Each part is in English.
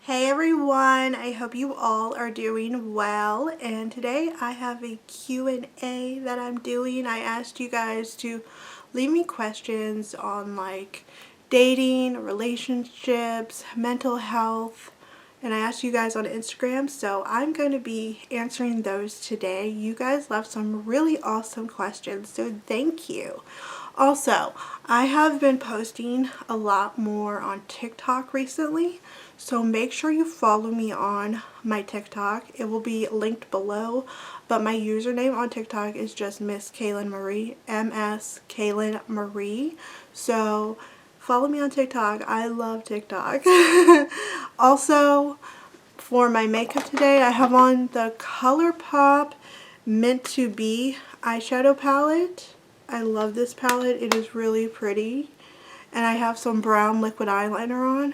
Hey everyone, I hope you all are doing well, and today I have a Q&A that I'm doing. I asked you guys to leave me questions on like dating, relationships, mental health, and I asked you guys on Instagram, so I'm going to be answering those today. You guys left some really awesome questions, so thank you. Also, I have been posting a lot more on TikTok recently, so make sure you follow me on my TikTok. It will be linked below, but my username on TikTok is just Miss Kaylin Marie, MS Kaylin Marie. So follow me on TikTok. I love TikTok. Also, for my makeup today, I have on the ColourPop Meant to Be eyeshadow palette. I love this palette. It is really pretty. And I have some brown liquid eyeliner on.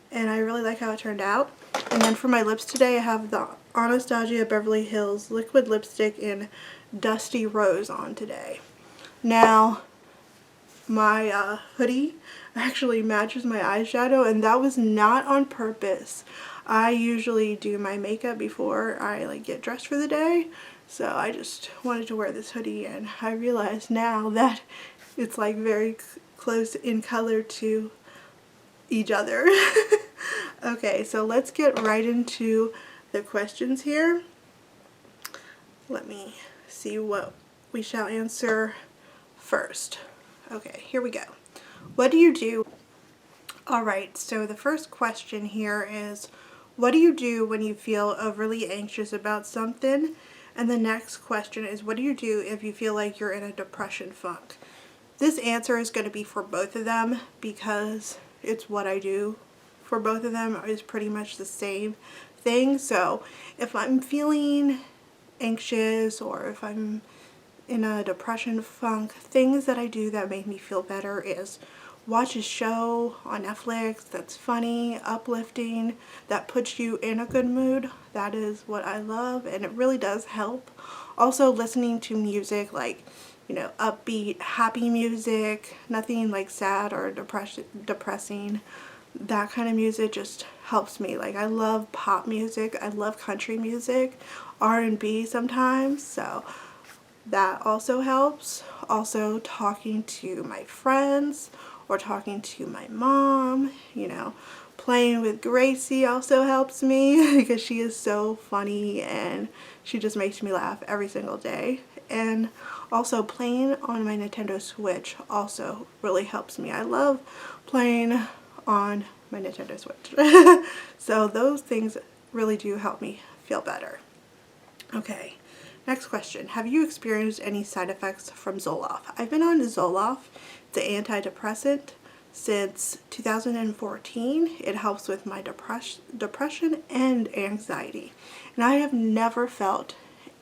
And I really like how it turned out. And then for my lips today, I have the Anastasia Beverly Hills liquid lipstick in Dusty Rose on today. Now, my hoodie actually matches my eyeshadow, and that was not on purpose. I usually do my makeup before I get dressed for the day, so I just wanted to wear this hoodie, and I realize now that it's like very close in color to each other. Okay, so let's get right into the questions here. Let me see what we shall answer first. Okay, here we go. What do you do? Alright, so the first question here is, what do you do when you feel overly anxious about something? And the next question is, what do you do if you feel like you're in a depression funk? This answer is going to be for both of them because it's what I do. For both of them is pretty much the same thing. So if I'm feeling anxious or if I'm in a depression funk, things that I do that make me feel better is watch a show on Netflix that's funny, uplifting, that puts you in a good mood. That is what I love, and it really does help. Also listening to music like, upbeat, happy music, nothing like sad or depressing. That kind of music just helps me. Like, I love pop music, I love country music, R&B sometimes, so that also helps. Also talking to my friends or talking to my mom, playing with Gracie also helps me because she is so funny and she just makes me laugh every single day. And also playing on my Nintendo Switch also really helps me. I love playing on my Nintendo Switch. So those things really do help me feel better. Okay, next question. Have you experienced any side effects from Zoloft? I've been on Zoloft, it's an antidepressant, since 2014. It helps with my depression and anxiety. And I have never felt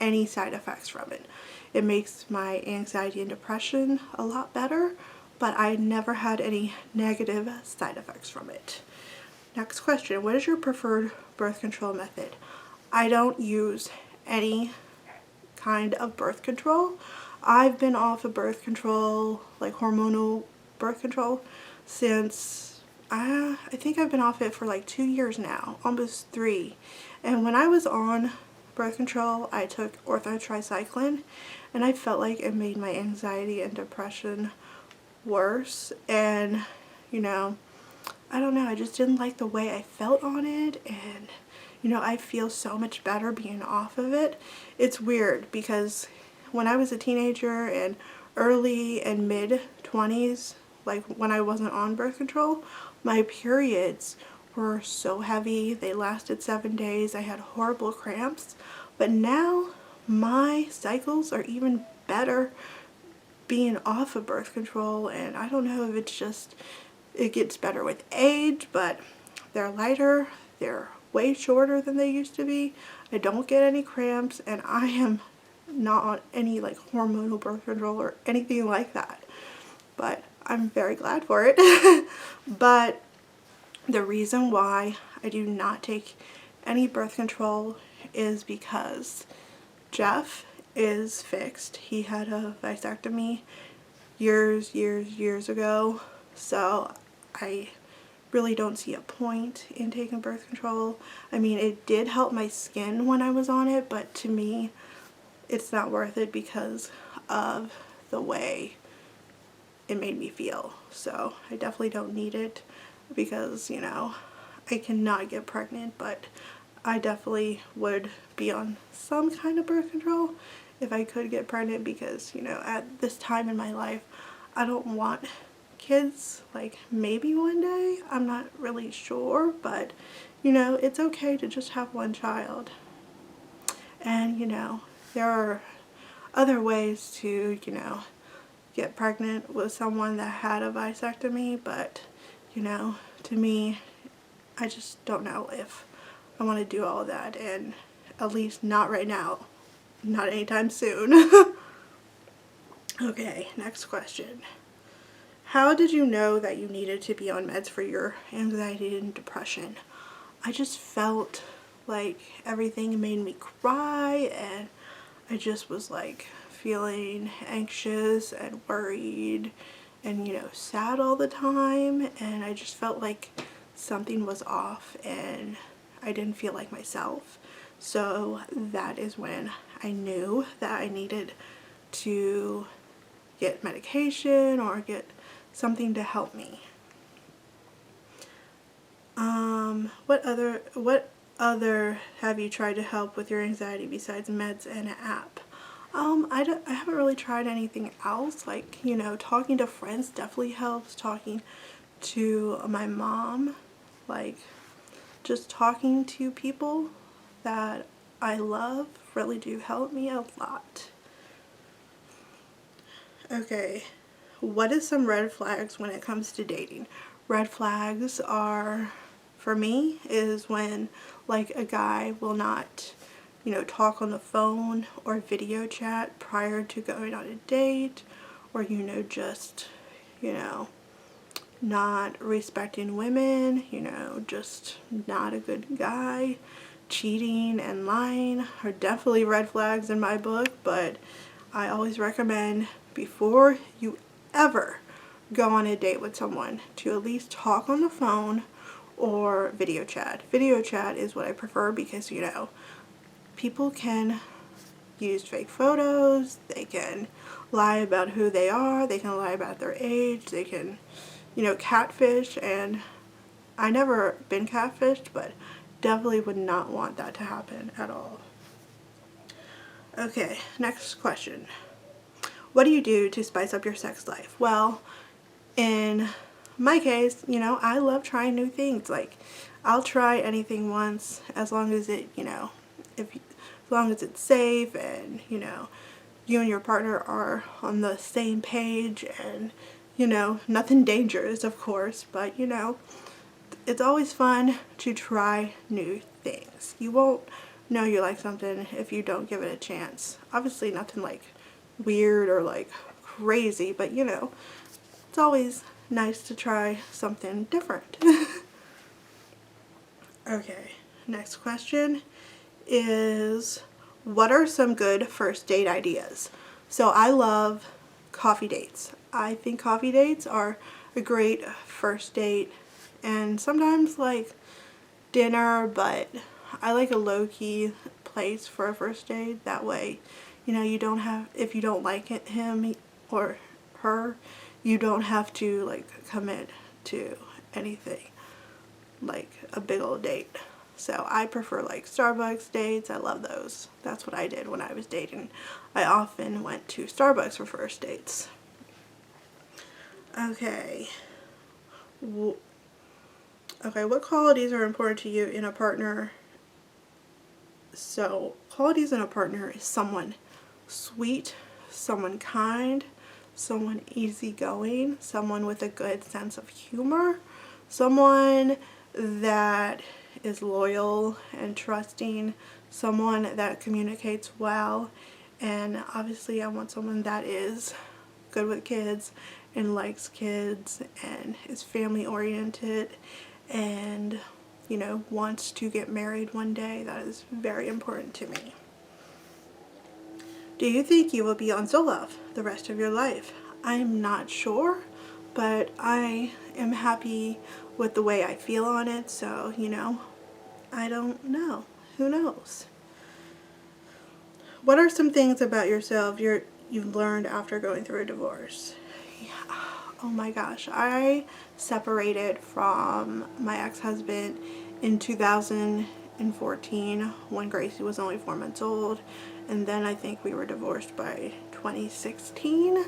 any side effects from it. It makes my anxiety and depression a lot better, but I never had any negative side effects from it. Next question. What is your preferred birth control method? I don't use any kind of birth control. I've been off of birth control, like hormonal birth control, since I think I've been off it for like 2 years now, almost 3. And when I was on birth control, I took orthotricycline, and I felt like it made my anxiety and depression worse. And I don't know, I just didn't like the way I felt on it, and I feel so much better being off of it. It's weird because when I was a teenager and early and mid 20s, like when I wasn't on birth control, my periods were so heavy. They lasted 7 days. I had horrible cramps. But now my cycles are even better being off of birth control, and I don't know if it's just, it gets better with age, but they're lighter, they're way shorter than they used to be. I don't get any cramps, and I am not on any like hormonal birth control or anything like that. But I'm very glad for it. But the reason why I do not take any birth control is because Jeff is fixed. He had a vasectomy years ago, so I really don't see a point in taking birth control. I mean, it did help my skin when I was on it, but to me, it's not worth it because of the way it made me feel. So I definitely don't need it because, you know, I cannot get pregnant, but I definitely would be on some kind of birth control if I could get pregnant because, you know, at this time in my life, I don't want kids. Like, maybe one day, I'm not really sure, but, you know, it's okay to just have one child. And, you know, there are other ways to, you know, get pregnant with someone that had a vasectomy, but, you know, to me, I just don't know if I want to do all that, and at least not right now. Not anytime soon. Okay, next question. How did you know that you needed to be on meds for your anxiety and depression? I just felt like everything made me cry, and I just was like feeling anxious and worried and, you know, sad all the time, and I just felt like something was off and I didn't feel like myself. So that is when I knew that I needed to get medication or get something to help me. What other have you tried to help with your anxiety besides meds and an app? I haven't really tried anything else. Like, you know, talking to friends definitely helps. Talking to my mom, like, just talking to people that I love really do help me a lot. Okay, what is some red flags when it comes to dating? Red flags are, for me, is when like a guy will not, you know, talk on the phone or video chat prior to going on a date, or, you know, just, you know, not respecting women, you know, just not a good guy. Cheating and lying are definitely red flags in my book, but I always recommend before you ever go on a date with someone to at least talk on the phone or video chat. Video chat is what I prefer because, you know, people can use fake photos, they can lie about who they are, they can lie about their age, they can, you know, catfish, and I never been catfished, but definitely would not want that to happen at all. Okay, next question. What do you do to spice up your sex life? Well, in my case, you know, I love trying new things. Like, I'll try anything once as long as it, you know, as long as it's safe and, you know, you and your partner are on the same page and, you know, nothing dangerous, of course, but, you know, it's always fun to try new things. You won't know you like something if you don't give it a chance. Obviously nothing like weird or like crazy, but, you know, it's always nice to try something different. Okay, next question is, what are some good first date ideas? So I love coffee dates. I think coffee dates are a great first date, and sometimes like dinner, but I like a low-key place for a first date. That way, you know, you don't have, if you don't like him or her, you don't have to like commit to anything like a big old date. So I prefer like Starbucks dates. I love those. That's what I did when I was dating. I often went to Starbucks for first dates. Okay. Okay, what qualities are important to you in a partner? So, qualities in a partner is someone sweet, someone kind, someone easygoing, someone with a good sense of humor, someone that is loyal and trusting, someone that communicates well, and obviously I want someone that is good with kids and likes kids and is family oriented and, you know, wants to get married one day. That is very important to me. Do you think you will be on Zoloft the rest of your life? I'm not sure, but I am happy with the way I feel on it, so, you know, I don't know. Who knows? What are some things about yourself you've learned after going through a divorce? Yeah. Oh my gosh, I separated from my ex-husband in 2014 when Gracie was only 4 months old, and then I think we were divorced by 2016.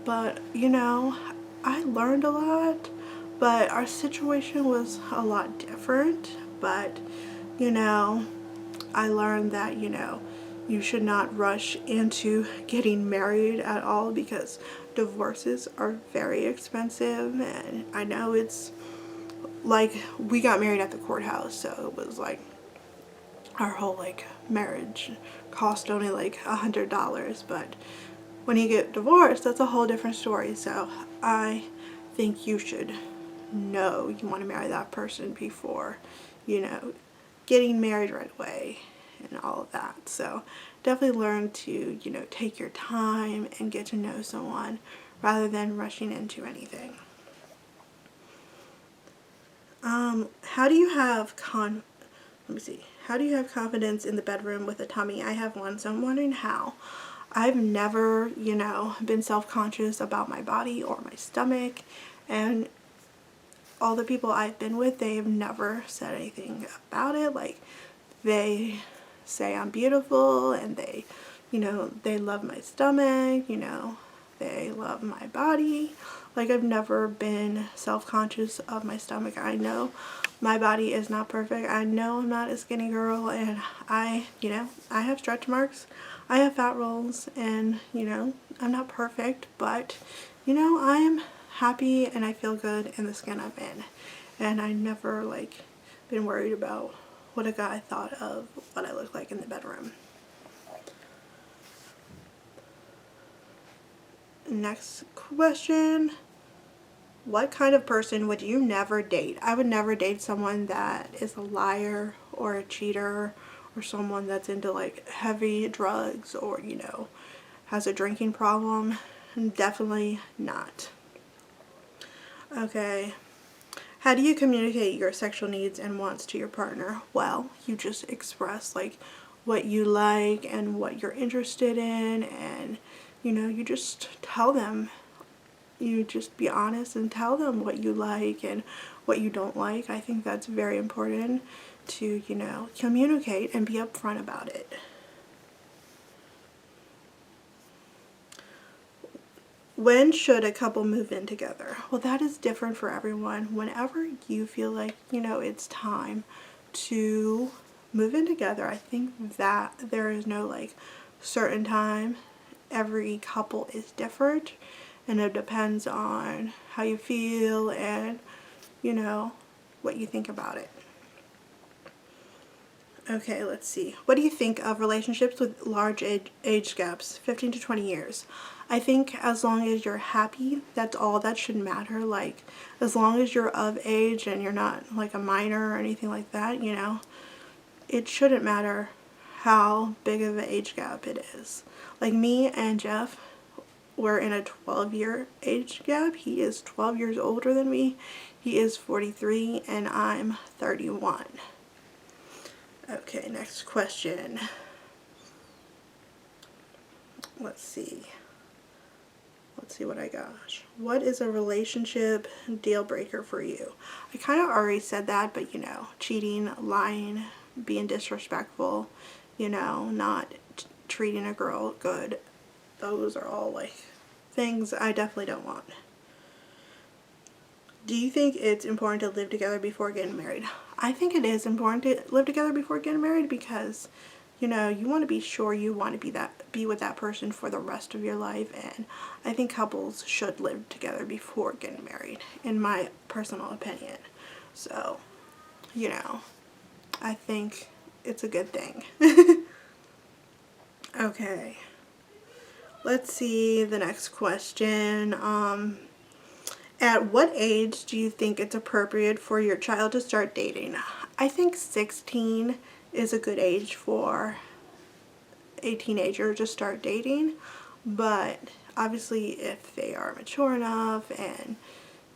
But, you know, I learned a lot, but our situation was a lot different. But, you know, I learned that, you know, you should not rush into getting married at all because divorces are very expensive. And I know it's like, we got married at the courthouse, so it was like our whole like marriage cost only like $100, but when you get divorced, that's a whole different story. So I think you should know you want to marry that person before, you know, getting married right away and all of that. So definitely learn to, you know, take your time and get to know someone rather than rushing into anything. How do you have let me see. How do you have confidence in the bedroom with a tummy? I have one, so I'm wondering how. I've never, you know, been self-conscious about my body or my stomach, and all the people I've been with, they've never said anything about it. Like, they say I'm beautiful, and they, you know, they love my stomach, you know, they love my body. Like, I've never been self-conscious of my stomach. I know my body is not perfect. I know I'm not a skinny girl, and you know, I have stretch marks. I have fat rolls, and, you know, I'm not perfect, but, you know, I'm happy and I feel good in the skin I'm in. And I never, like, been worried about what a guy thought of what I look like in the bedroom. Next question. What kind of person would you never date? I would never date someone that is a liar or a cheater or someone that's into like heavy drugs or, you know, has a drinking problem. Definitely not. Okay. How do you communicate your sexual needs and wants to your partner? Well, you just express like what you like and what you're interested in, and, you know, you just tell them. You just be honest and tell them what you like and what you don't like. I think that's very important to, you know, communicate and be upfront about it. When should a couple move in together? Well, that is different for everyone. Whenever you feel like, you know, it's time to move in together, I think that there is no like certain time. Every couple is different, and it depends on how you feel and, you know, what you think about it. Okay, let's see. What do you think of relationships with large age gaps, 15 to 20 years? I think as long as you're happy, that's all that should matter. Like, as long as you're of age and you're not like a minor or anything like that, you know, it shouldn't matter how big of an age gap it is. Like, me and Jeff, we're in a 12-year age gap. He is 12 years older than me. He is 43 and I'm 31. Okay, next question. Let's see what I got. What is a relationship deal breaker for you? I kind of already said that, but, you know, cheating, lying, being disrespectful, you know, not treating a girl good. Those are all like things I definitely don't want. Do you think it's important to live together before getting married? I think it is important to live together before getting married because, you know, you want to be sure you want to be with that person for the rest of your life, and I think couples should live together before getting married, in my personal opinion. So, you know, I think it's a good thing. Okay. Let's see the next question. At what age do you think it's appropriate for your child to start dating? I think 16 is a good age for a teenager to start dating, but obviously if they are mature enough and,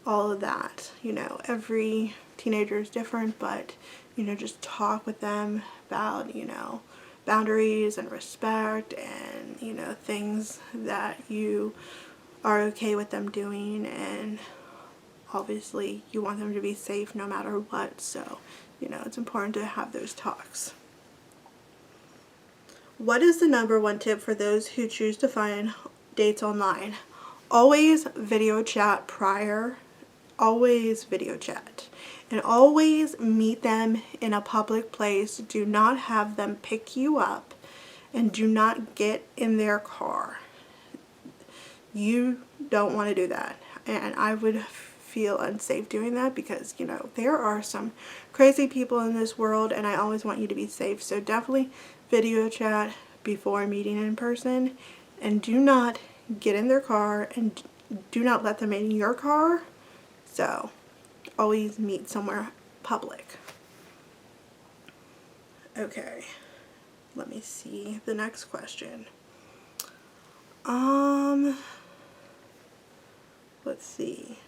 all of that. You know, every teenager is different, but, you know, just talk with them about, you know, boundaries and respect and, you know, things that you are okay with them doing, and obviously you want them to be safe no matter what, so, you know, it's important to have those talks. What is the #1 tip for those who choose to find dates online? Always video chat prior. Always video chat. And always meet them in a public place. Do not have them pick you up, and do not get in their car. You don't want to do that. And I would feel unsafe doing that because, you know, there are some crazy people in this world, and I always want you to be safe. So definitely video chat before meeting in person, and do not get in their car, and do not let them in your car. So always meet somewhere public. Okay, let me see the next question. Let's see.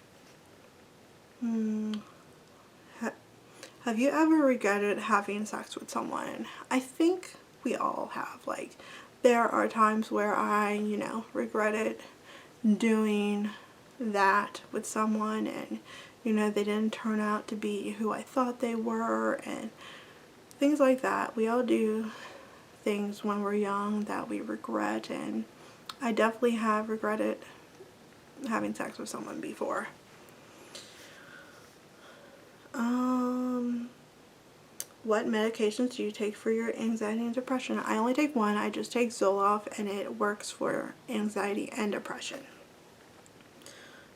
Have you ever regretted having sex with someone? I think we all have. Like, there are times where I, you know, regretted doing that with someone, and, you know, they didn't turn out to be who I thought they were, and things like that. We all do things when we're young that we regret, and I definitely have regretted having sex with someone before. What medications do you take for your anxiety and depression? I only take one. I just take Zoloft, and it works for anxiety and depression.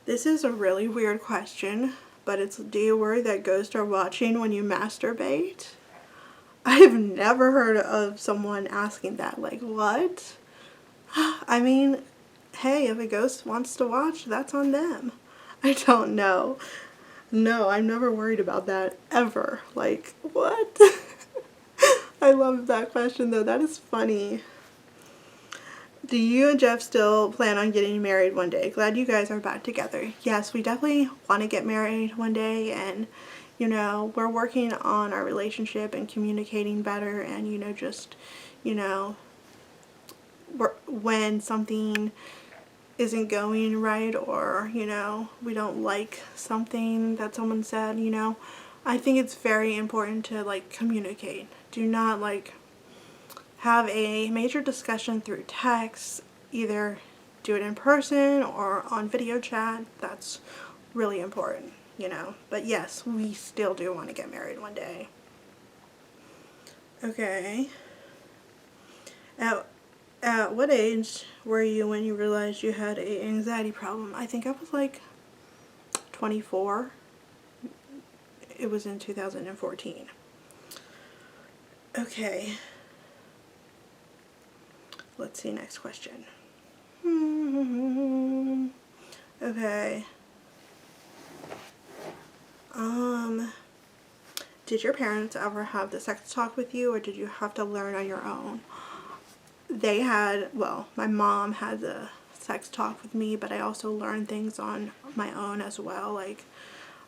This is a really weird question, but it's, do you worry that ghosts are watching when you masturbate? I've never heard of someone asking that. Like, what? I mean, hey, if a ghost wants to watch, that's on them. I don't know. No, I'm never worried about that, ever. Like, what? I love that question, though. That is funny. Do you and Jeff still plan on getting married one day? Glad you guys are back together. Yes, we definitely want to get married one day, and, you know, we're working on our relationship and communicating better, and, you know, just, you know, when something isn't going right, or, you know, we don't like something that someone said, you know, I think it's very important to, like, communicate. Do not, like, have a major discussion through text. Either do it in person or on video chat. That's really important, you know. But yes, we still do want to get married one day. Okay. At what age were you when you realized you had an anxiety problem? I think I was like 24. It was in 2014. Okay. Let's see, next question. Okay. Did your parents ever have the sex talk with you, or did you have to learn on your own? They had, well, my mom had the sex talk with me, but I also learned things on my own as well. Like,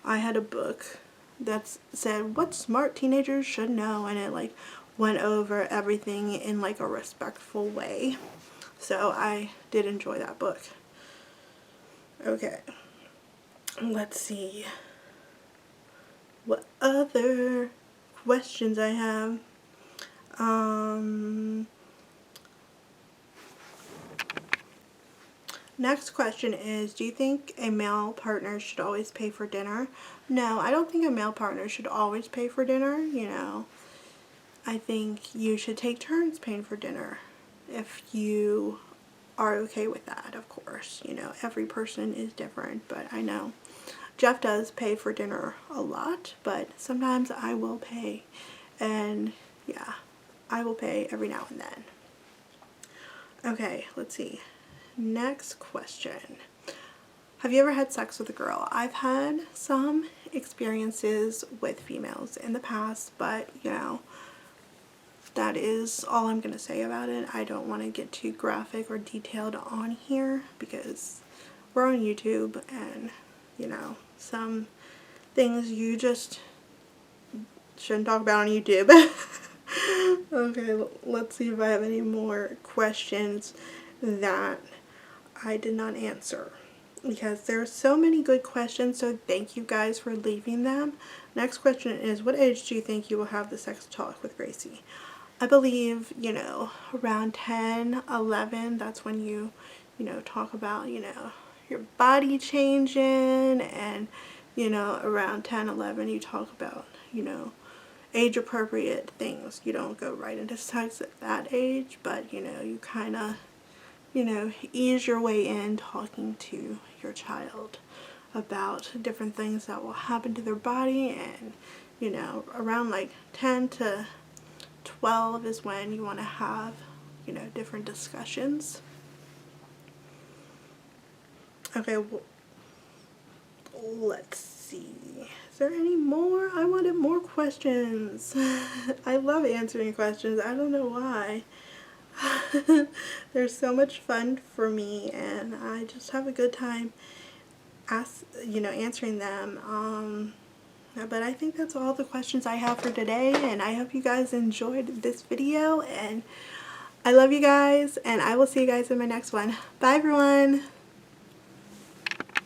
I had a book that said what smart teenagers should know, and it, like, went over everything in, like, a respectful way. So I did enjoy that book. Okay. Let's see what other questions I have. Next question is, do you think a male partner should always pay for dinner? No, I don't think a male partner should always pay for dinner, you know. I think you should take turns paying for dinner if you are okay with that, of course. You know, every person is different, but I know Jeff does pay for dinner a lot, but sometimes I will pay, and yeah, I will pay every now and then. Okay, let's see. Next question. Have you ever had sex with a girl? I've had some experiences with females in the past, but, you know, that is all I'm going to say about it. I don't want to get too graphic or detailed on here because we're on YouTube, and, you know, some things you just shouldn't talk about on YouTube. Okay, let's see if I have any more questions that I did not answer, because there are so many good questions, so thank you guys for leaving them. Next question is, what age do you think you will have the sex talk with Gracie? I believe, you know, around 10, 11, that's when you know, talk about, you know, your body changing, and, you know, around 10, 11, you talk about, you know, age appropriate things. You don't go right into sex at that age, but, you know, you kind of, you know, ease your way in talking to your child about different things that will happen to their body. And, you know, around like 10 to 12 is when you want to have, you know, different discussions. Okay, well, let's see. Is there any more? I wanted more questions. I love answering questions. I don't know why. They're so much fun for me, and I just have a good time answering them. But I think that's all the questions I have for today, and I hope you guys enjoyed this video, and I love you guys, and I will see you guys in my next one. Bye everyone!